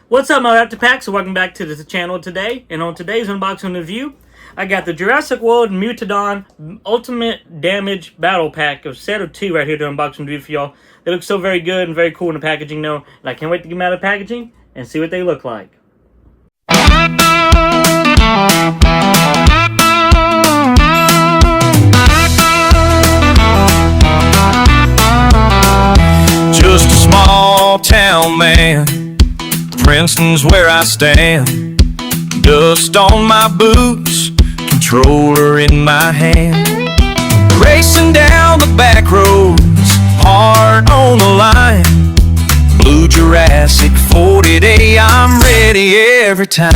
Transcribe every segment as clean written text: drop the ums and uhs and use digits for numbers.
What's up, my Raptor Packs? So welcome back to the channel today. And on today's unboxing review, I got the Jurassic World Mutadon Ultimate Damage Battle Pack, a set of 2 right here to unbox and review for y'all. They look so very good and very cool in the packaging though. And I can't wait to get them out of the packaging and see what they look like. Just a small town man, Princeton's where I stand. Dust on my boots, controller in my hand. Racing down the back roads, heart on the line. Blue Jurassic 40 day, I'm ready every time.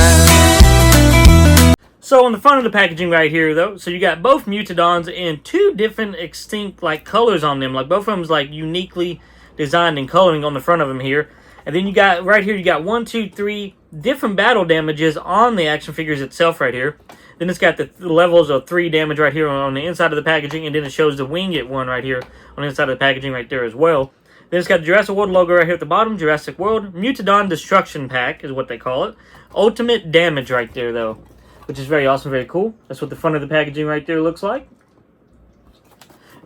So on the front of the packaging right here though, so you got both Mutadons in 2 different extinct like colors on them. Like both of them's like uniquely designed and coloring on the front of them here. And then you got, right here, you got 1, 2, 3 different battle damages on the action figures itself right here. Then it's got the levels of 3 damage right here on the inside of the packaging. And then it shows the wing it one right here on the inside of the packaging right there as well. Then it's got the Jurassic World logo right here at the bottom. Jurassic World Mutadon Destruction Pack is what they call it. Ultimate Damage right there though, which is very awesome, very cool. That's what the front of the packaging right there looks like.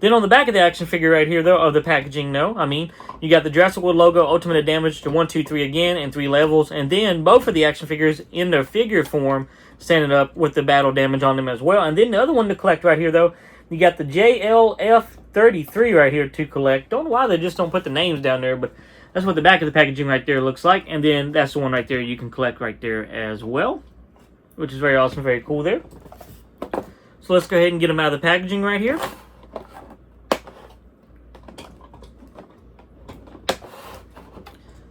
Then on the back of the action figure right here, though, of the packaging, you got the Jurassic World logo, Ultimate Damage to 1, 2, 3 again, and 3 levels. And then both of the action figures in their figure form, standing up with the battle damage on them as well. And then the other one to collect right here, though, you got the JLF33 right here to collect. Don't know why they just don't put the names down there, but that's what the back of the packaging right there looks like. And then that's the one right there you can collect right there as well, which is very awesome, very cool there. So let's go ahead and get them out of the packaging right here.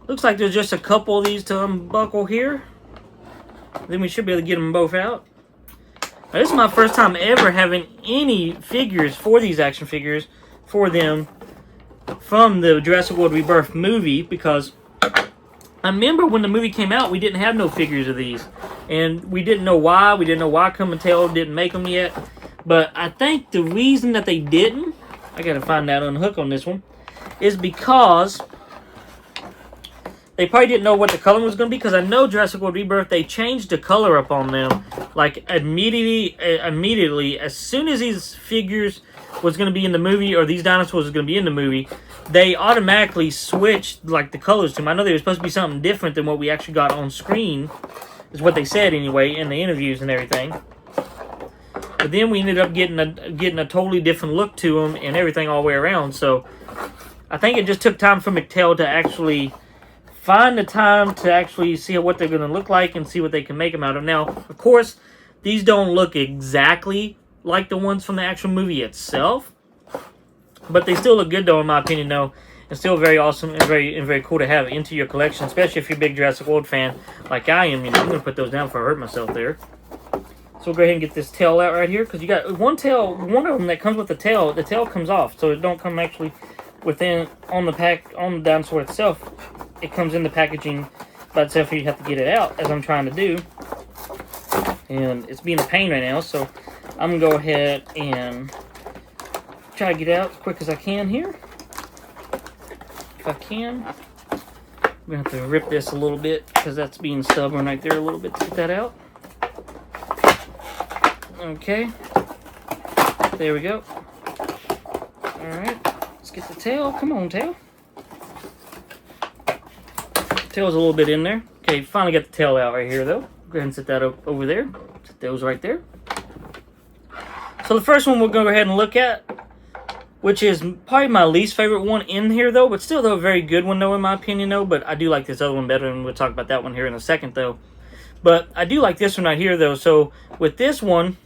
Looks like there's just a couple of these to unbuckle here. Then we should be able to get them both out. Now, this is my first time ever having any figures for these action figures for them from the Jurassic World Rebirth movie, because I remember when the movie came out, we didn't have no figures of these. And we didn't know why. We didn't know why Come and Tell didn't make them yet. But I think the reason that they didn't, I gotta find out unhook on this one, is because they probably didn't know what the color was going to be, because I know Jurassic World Rebirth, they changed the color up on them, like immediately, as soon as these figures was going to be in the movie, or these dinosaurs was going to be in the movie, they automatically switched, like, the colors to them. I know they were supposed to be something different than what we actually got on screen, is what they said anyway, in the interviews and everything. But then we ended up getting a totally different look to them, and everything all the way around, so I think it just took time for Mattel to actually find the time to actually see what they're going to look like and see what they can make them out of. Now, of course, these don't look exactly like the ones from the actual movie itself, but they still look good, though, in my opinion, though. And still very awesome and very cool to have into your collection, especially if you're a big Jurassic World fan like I am. You know, I'm going to put those down before I hurt myself there. So we'll go ahead and get this tail out right here, because you got one of them that comes with the tail. The tail comes off, so it don't come actually within on the dinosaur itself. It comes in the packaging by itself, you have to get it out, as I'm trying to do. And it's being a pain right now, so I'm going to go ahead and try to get it out as quick as I can here. If I can. I'm going to have to rip this a little bit, because that's being stubborn right there a little bit to get that out. Okay. There we go. Alright. Let's get the tail. Come on, tail. Tail's a little bit in there. Okay, finally got the tail out right here, though. Go ahead and set that up over there. Set those right there. So the first one we're going to go ahead and look at, which is probably my least favorite one in here, though, but still, though, a very good one, though, in my opinion, though. But I do like this other one better, and we'll talk about that one here in a second, though. But I do like this one right here, though. So with this one,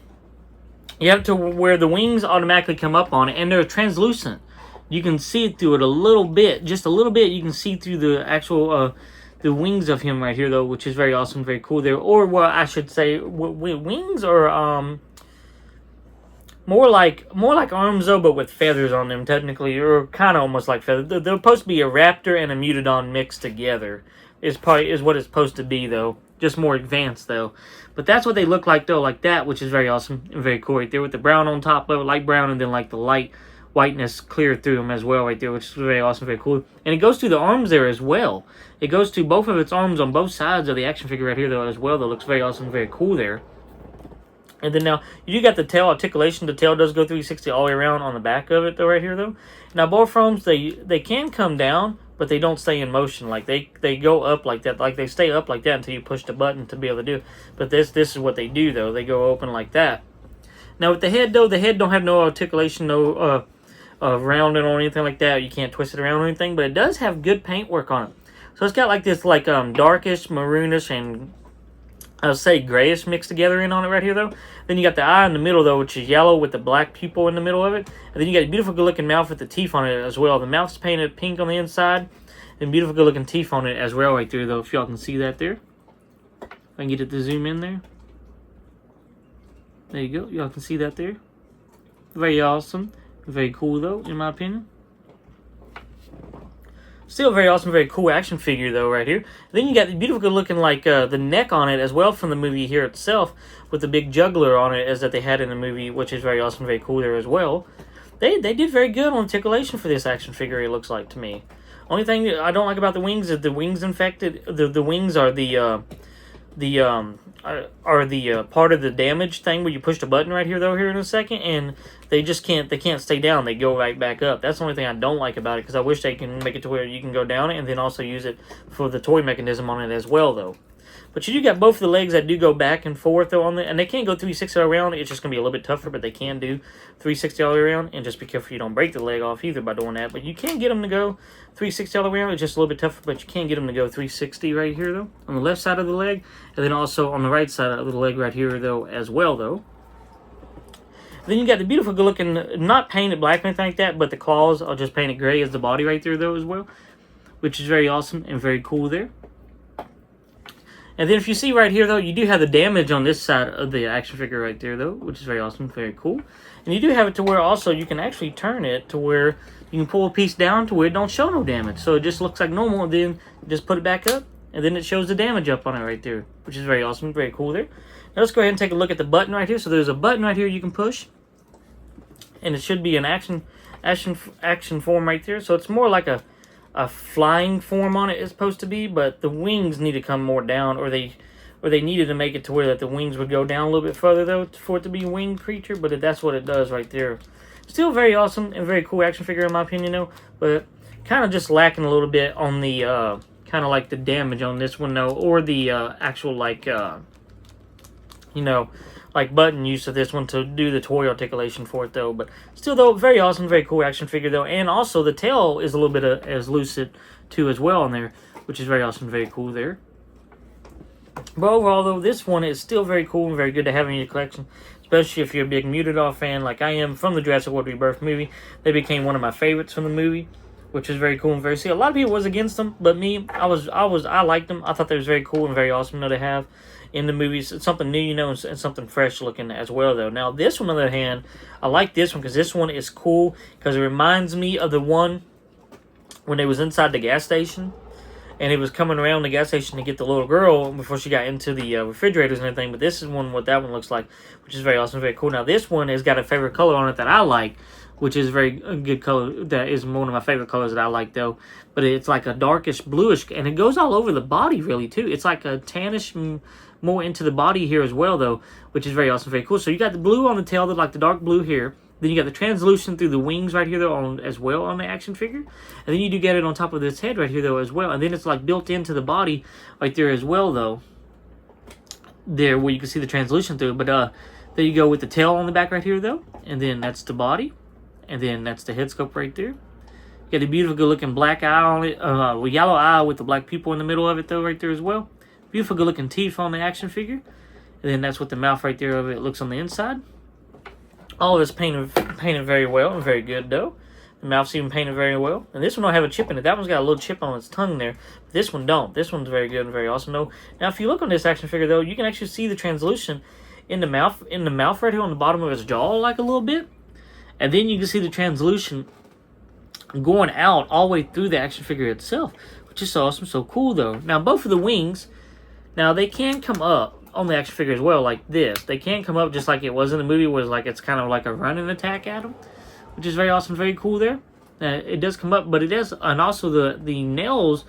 you have to where the wings automatically come up on it, and they're translucent. You can see through it a little bit, just a little bit. You can see through the actual the wings of him right here, though, which is very awesome, very cool there. Or, well, I should say, wings or more like arms, though, but with feathers on them, technically, or kind of almost like feathers. They're supposed to be a raptor and a Mutadon mixed together. Is what it's supposed to be, though. Just more advanced, though. But that's what they look like, though, like that, which is very awesome and very cool right there, with the brown on top of it, light brown, and then like the light whiteness clear through them as well right there, which is very awesome, very cool. And it goes to the arms there as well. It goes to both of its arms on both sides of the action figure right here though as well. That looks very awesome, very cool there. And then now, you got the tail articulation. The tail does go 360 all the way around on the back of it though right here though. Now both arms, they can come down, but they don't stay in motion. Like they go up like that. Like they stay up like that until you push the button to be able to do it. But this is what they do though. They go open like that. Now with the head though, the head don't have no articulation, no rounding or anything like that. You can't twist it around or anything, but it does have good paintwork on it. So it's got like this like darkish, maroonish, and I'll say grayish mixed together in on it right here though. Then you got the eye in the middle though, which is yellow with the black pupil in the middle of it. And then you got a beautiful good looking mouth with the teeth on it as well. The mouth's painted pink on the inside, and beautiful good looking teeth on it as well right there though, if y'all can see that there. If I can get it to zoom in there. There you go, y'all can see that there. Very awesome, very cool though, in my opinion. Still very awesome, very cool action figure though right here. Then you got the beautiful good looking like the neck on it as well from the movie here itself, with the big juggler on it as that they had in the movie, which is very awesome, very cool there as well. They did very good on articulation for this action figure, it looks like to me. Only thing that I don't like about the wings is the wings infected. The wings are the part of the damage thing where you push the button right here though here in a second, and they can't stay down. They go right back up. That's the only thing I don't like about it, because I wish they can make it to where you can go down it and then also use it for the toy mechanism on it as well though. But you do got both of the legs that do go back and forth though on the, and they can't go 360 all around. It's just gonna be a little bit tougher, but they can do 360 all the way around. And just be careful you don't break the leg off either by doing that. But you can get them to go 360 all the way around. It's just a little bit tougher, but you can get them to go 360 right here though on the left side of the leg, and then also on the right side of the leg right here though as well though. Then you got the beautiful good looking, not painted black or anything like that, but the claws are just painted gray as the body right there though as well, which is very awesome and very cool there. And then if you see right here though, you do have the damage on this side of the action figure right there though, which is very awesome, very cool. And you do have it to where also you can actually turn it to where you can pull a piece down to where it don't show no damage. So it just looks like normal, and then just put it back up, and then it shows the damage up on it right there, which is very awesome, very cool there. Now let's go ahead and take a look at the button right here. So there's a button right here you can push, and it should be an action form right there. So it's more like a flying form on it is supposed to be, but the wings need to come more down, or they needed to make it to where that the wings would go down a little bit further though for it to be a winged creature, but that's what it does right there. Still very awesome and very cool action figure in my opinion though, but kind of just lacking a little bit on the kind of like the damage on this one though, or the actual like you know, like button use of this one to do the toy articulation for it though. But still though, very awesome, very cool action figure though. And also the tail is a little bit as lucid too as well on there, which is very awesome, very cool there. But overall though, this one is still very cool and very good to have in your collection, especially if you're a big Mutadon fan like I am from the Jurassic World Rebirth movie. They became one of my favorites from the movie, which is very cool and very see. A lot of people was against them, but me, I liked them. I thought they was very cool and very awesome to have in the movies. It's something new, you know, and something fresh looking as well though. Now this one on the other hand, I like this one because this one is cool because it reminds me of the one when they was inside the gas station and it was coming around the gas station to get the little girl before she got into the refrigerators and everything. But this is what that one looks like, which is very awesome, very cool. Now this one has got a favorite color on it that I like, which is a very good color. That is one of my favorite colors that I like though. But it's like a darkish bluish, and it goes all over the body really too. It's like a tannish more into the body here as well though, which is very awesome, very cool. So you got the blue on the tail, like the dark blue here. Then you got the translucent through the wings right here though as well on the action figure. And then you do get it on top of this head right here though as well. And then it's like built into the body right there as well though. There where you can see the translucent through it. But there you go with the tail on the back right here though. And then that's the body. And then that's the head scope right there. You got a beautiful good looking black eye on it. Yellow eye with the black pupil in the middle of it though right there as well. Beautiful good looking teeth on the action figure. And then that's what the mouth right there of it looks on the inside. All of this painted very well and very good though. The mouth's even painted very well. And this one don't have a chip in it. That one's got a little chip on its tongue there. But this one don't. This one's very good and very awesome though. Now if you look on this action figure though, you can actually see the translucent in the mouth right here on the bottom of his jaw like a little bit. And then you can see the translucent going out all the way through the action figure itself, which is so awesome, so cool though. Now both of the wings, now they can come up on the action figure as well, like this. They can come up just like it was in the movie, where it's kind of like a running attack at them, which is very awesome, very cool there. It does come up, but it does, and also the nails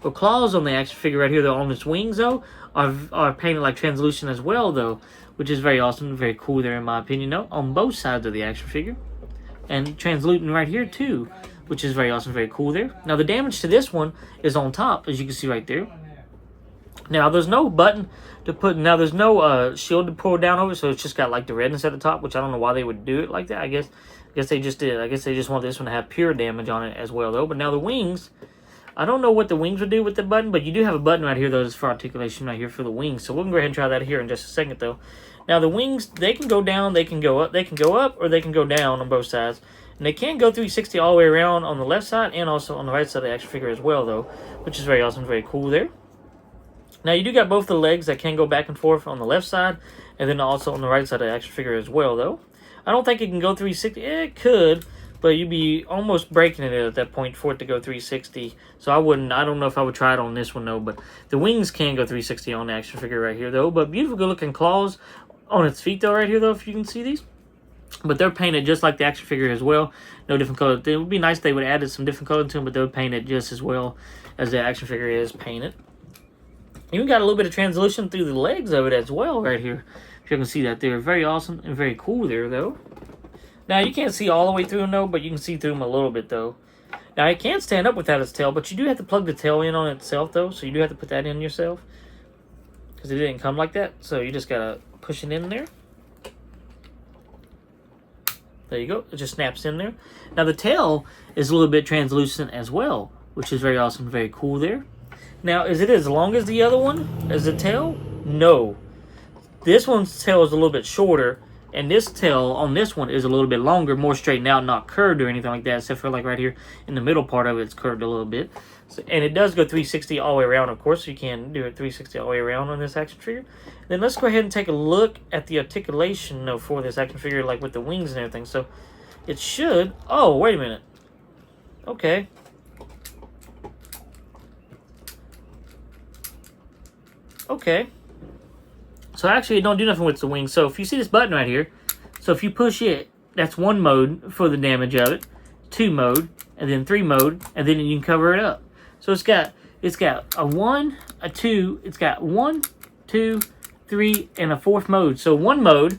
or claws on the action figure right here, though, on its wings, though, are painted like translucent as well, though, which is very awesome, very cool there, in my opinion, though, on both sides of the action figure. And translucent right here, too, which is very awesome, very cool there. Now, the damage to this one is on top, as you can see right there. Now, there's no button to put, now there's no shield to pull down over, so it's just got like the redness at the top, which I don't know why they would do it like that. I guess they just did. I guess they just want this one to have pure damage on it as well, though. But now the wings, I don't know what the wings would do with the button, but you do have a button right here, though, that's for articulation right here for the wings. So we'll go ahead and try that here in just a second, though. Now, the wings, they can go down, they can go up, or they can go down on both sides. And they can go 360 all the way around on the left side and also on the right side of the action figure as well, though, which is very awesome, very cool there. Now, you do got both the legs that can go back and forth on the left side, and then also on the right side of the action figure as well, though. I don't think it can go 360. It could, but you'd be almost breaking it at that point for it to go 360. So I don't know if I would try it on this one, though. But the wings can go 360 on the action figure right here, though. But beautiful, good-looking claws on its feet, though, right here, though, if you can see these. But they're painted just like the action figure as well. No different color. It would be nice if they would have added some different color to them, but they're painted just as well as the action figure is painted. Even got a little bit of translucent through the legs of it as well right here. If you can see that there. Very awesome and very cool there, though. Now, you can't see all the way through them, though, but you can see through them a little bit, though. Now, it can't stand up without its tail, but you do have to plug the tail in on itself, though. So you do have to put that in yourself. Because it didn't come like that. So you just got to push it in there. There you go. It just snaps in there. Now, the tail is a little bit translucent as well, which is very awesome, very cool there. Now, is it as long as the other one, as the tail? No. This one's tail is a little bit shorter, and this tail on this one is a little bit longer, more straightened out, not curved or anything like that, except for like right here in the middle part of it, it's curved a little bit. So, and it does go 360 all the way around, of course, so you can do it 360 all the way around on this action figure. Then let's go ahead and take a look at the articulation, though, for this action figure, like with the wings and everything. So it should, oh, wait a minute. Okay. Okay, so actually it don't do nothing with the wings. So if you see this button right here, so if you push it, that's 1 mode for the damage of it, 2 mode, and then 3 mode, and then you can cover it up. So it's got a 1, a 2, it's got 1, 2, 3, and a 4th mode. So 1 mode,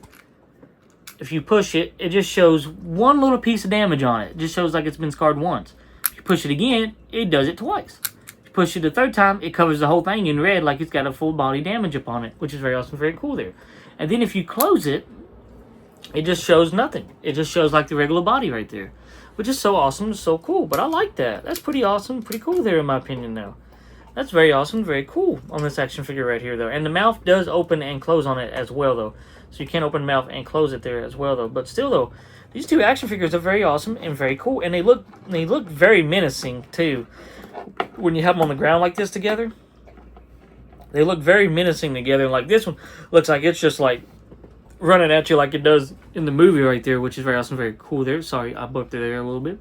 if you push it, it just shows 1 little piece of damage on it. It just shows like it's been scarred once. If you push it again, it does it twice. Push it the 3rd time, it covers the whole thing in red like it's got a full body damage upon it, which is very awesome, very cool there. And then if you close it, it just shows nothing. It just shows like the regular body right there, which is so awesome, so cool. But I like that. That's pretty awesome, pretty cool there in my opinion now. That's very awesome, very cool on this action figure right here, though. And the mouth does open and close on it as well, though. So you can open the mouth and close it there as well, though. But still, though, these two action figures are very awesome and very cool. And they look very menacing, too. When you have them on the ground like this together, they look very menacing together. Like this one looks like it's just like running at you like it does in the movie right there, which is very awesome, very cool there. Sorry, I bumped it there a little bit.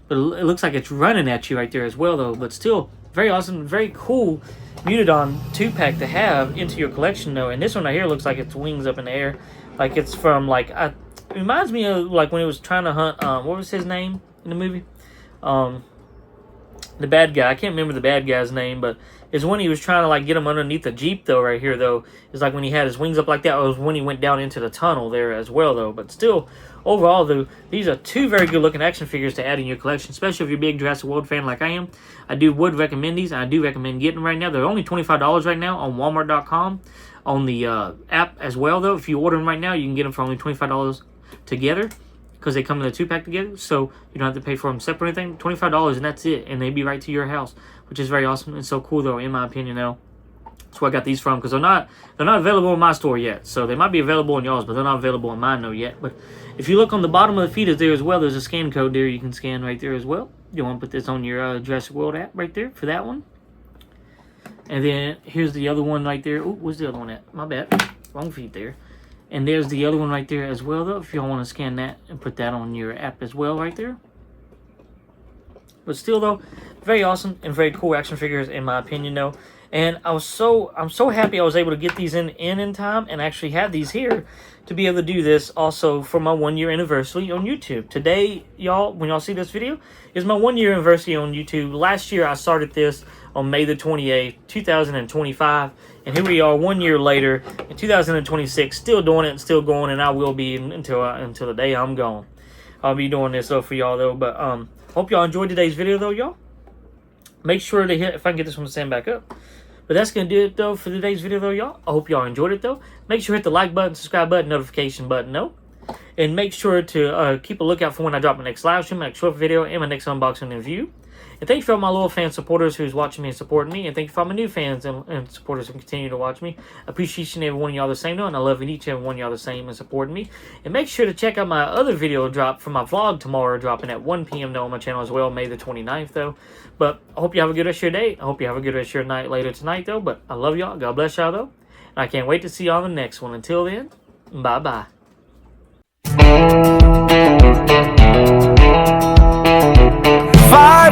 But it looks like it's running at you right there as well, though. But still, very awesome, very cool Mutadon 2-pack to have into your collection, though. And this one right here looks like its wings up in the air. Like it's from, like, it reminds me of, like, when he was trying to hunt, what was his name in the movie? The bad guy. I can't remember the bad guy's name, but it's when he was trying to like get him underneath the Jeep, though, right here, though. It's like when he had his wings up like that, or it was when he went down into the tunnel there as well, though. But still, overall, though, these are 2 very good looking action figures to add in your collection, especially if you're a big Jurassic World fan like I am. I would recommend these, and I do recommend getting them right now. They're only $25 right now on Walmart.com, on the app as well, though. If you order them right now, you can get them for only $25 together, because they come in a 2-pack together, so you don't have to pay for them separate or anything. $25 and that's it, and they be right to your house, which is very awesome and so cool, though, in my opinion, though. That's where I got these from, because they're not available in my store yet. So they might be available in y'all's, but they're not available in mine, though, yet. But if you look on the bottom of the feet there as well, there's a scan code there you can scan right there as well. You want to put this on your Jurassic World app right there for that one. And then here's the other one right there. Oh, where's the other one at? My bad. Wrong feet there. And there's the other one right there as well, though, if y'all want to scan that and put that on your app as well right there. But still, though, very awesome and very cool action figures, in my opinion, though. And I'm so happy I was able to get these in time and actually have these here to be able to do this also for my 1-year anniversary on YouTube. Today, y'all, when y'all see this video, is my 1-year anniversary on YouTube. Last year, I started this on May the 28th, 2025. And here we are 1 year later in 2026, still doing it and still going, and I will be until the day I'm gone. I'll be doing this for y'all though. But hope y'all enjoyed today's video though, y'all. Make sure to hit, if I can get this one to stand back up. But that's going to do it, though, for today's video, though, y'all. I hope y'all enjoyed it, though. Make sure to hit the like button, subscribe button, notification button, though. And make sure to keep a lookout for when I drop my next live stream, my next short video, and my next unboxing review. And thank you for all my loyal fans, supporters who's watching me and supporting me. And thank you for all my new fans and supporters who continue to watch me. I appreciate each and every one of y'all the same, though. And I love each and every one of y'all the same and supporting me. And make sure to check out my other video drop for my vlog tomorrow, dropping at 1 p.m. though on my channel as well, May the 29th, though. But I hope you have a good rest of your day. I hope you have a good rest of your night later tonight, though. But I love y'all. God bless y'all, though. And I can't wait to see y'all in the next one. Until then, bye-bye. Fire